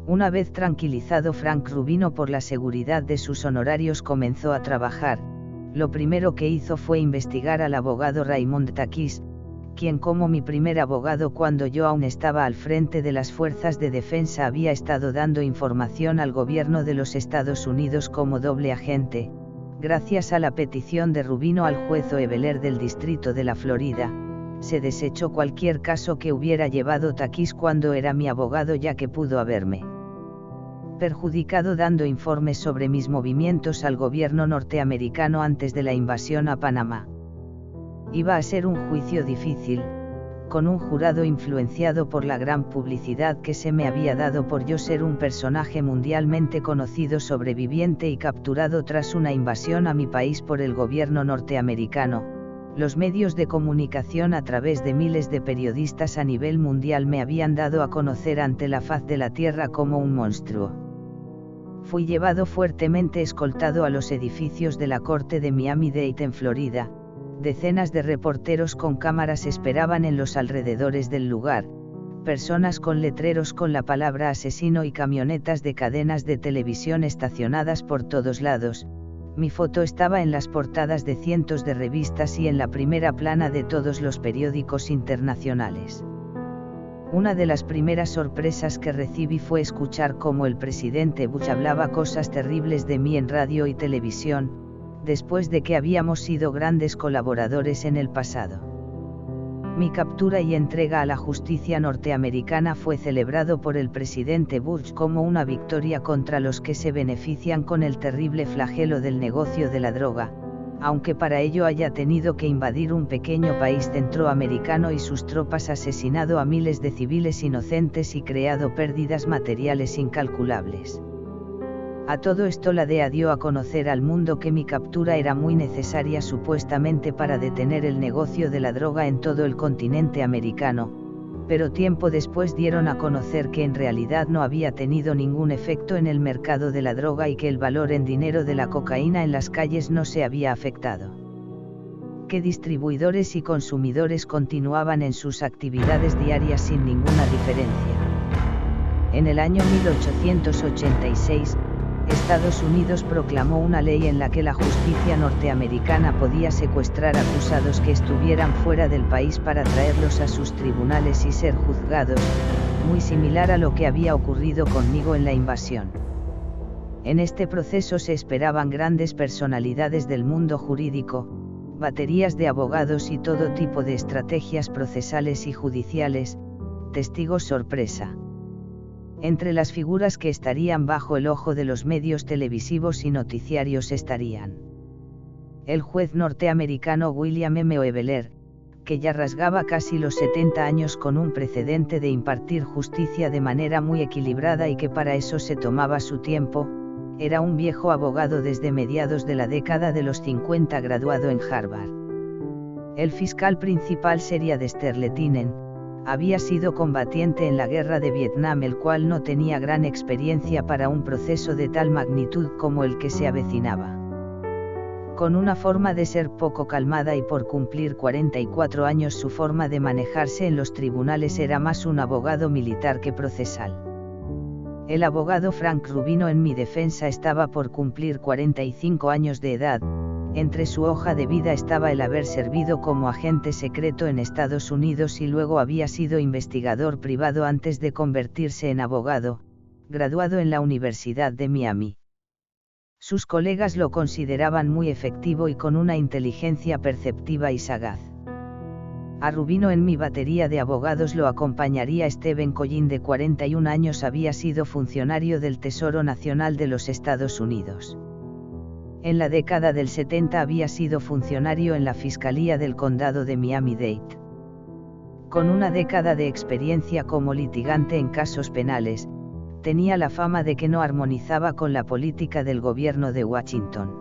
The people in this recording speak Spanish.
Una vez tranquilizado Frank Rubino por la seguridad de sus honorarios, comenzó a trabajar. Lo primero que hizo fue investigar al abogado Raymond Takis, quien como mi primer abogado cuando yo aún estaba al frente de las fuerzas de defensa había estado dando información al gobierno de los Estados Unidos como doble agente, gracias a la petición de Rubino al juez Oebeler del Distrito de la Florida. Se desechó cualquier caso que hubiera llevado Takis cuando era mi abogado, ya que pudo haberme perjudicado dando informes sobre mis movimientos al gobierno norteamericano antes de la invasión a Panamá. Iba a ser un juicio difícil, con un jurado influenciado por la gran publicidad que se me había dado por yo ser un personaje mundialmente conocido, sobreviviente y capturado tras una invasión a mi país por el gobierno norteamericano. Los medios de comunicación a través de miles de periodistas a nivel mundial me habían dado a conocer ante la faz de la tierra como un monstruo. Fui llevado fuertemente escoltado a los edificios de la corte de Miami-Dade en Florida. Decenas de reporteros con cámaras esperaban en los alrededores del lugar, personas con letreros con la palabra asesino y camionetas de cadenas de televisión estacionadas por todos lados. Mi foto estaba en las portadas de cientos de revistas y en la primera plana de todos los periódicos internacionales. Una de las primeras sorpresas que recibí fue escuchar cómo el presidente Bush hablaba cosas terribles de mí en radio y televisión, después de que habíamos sido grandes colaboradores en el pasado. Mi captura y entrega a la justicia norteamericana fue celebrado por el presidente Bush como una victoria contra los que se benefician con el terrible flagelo del negocio de la droga, aunque para ello haya tenido que invadir un pequeño país centroamericano y sus tropas asesinado a miles de civiles inocentes y creado pérdidas materiales incalculables. A todo esto la DEA dio a conocer al mundo que mi captura era muy necesaria supuestamente para detener el negocio de la droga en todo el continente americano, pero tiempo después dieron a conocer que en realidad no había tenido ningún efecto en el mercado de la droga y que el valor en dinero de la cocaína en las calles no se había afectado. Que distribuidores y consumidores continuaban en sus actividades diarias sin ninguna diferencia. En el año 1886, Estados Unidos proclamó una ley en la que la justicia norteamericana podía secuestrar acusados que estuvieran fuera del país para traerlos a sus tribunales y ser juzgados, muy similar a lo que había ocurrido conmigo en la invasión. En este proceso se esperaban grandes personalidades del mundo jurídico, baterías de abogados y todo tipo de estrategias procesales y judiciales, testigos sorpresa. Entre las figuras que estarían bajo el ojo de los medios televisivos y noticiarios estarían el juez norteamericano William M. Oebeler, que ya rasgaba casi los 70 años con un precedente de impartir justicia de manera muy equilibrada y que para eso se tomaba su tiempo, era un viejo abogado desde mediados de la década de los 50 graduado en Harvard. El fiscal principal sería Dexter Lettinen, había sido combatiente en la guerra de Vietnam, el cual no tenía gran experiencia para un proceso de tal magnitud como el que se avecinaba. Con una forma de ser poco calmada y por cumplir 44 años su forma de manejarse en los tribunales era más un abogado militar que procesal. El abogado Frank Rubino en mi defensa estaba por cumplir 45 años de edad. Entre su hoja de vida estaba el haber servido como agente secreto en Estados Unidos y luego había sido investigador privado antes de convertirse en abogado, graduado en la Universidad de Miami. Sus colegas lo consideraban muy efectivo y con una inteligencia perceptiva y sagaz. A Rubino en mi batería de abogados lo acompañaría Stephen Collin, de 41 años, había sido funcionario del Tesoro Nacional de los Estados Unidos. En la década del 70 había sido funcionario en la Fiscalía del Condado de Miami-Dade. Con una década de experiencia como litigante en casos penales, tenía la fama de que no armonizaba con la política del gobierno de Washington.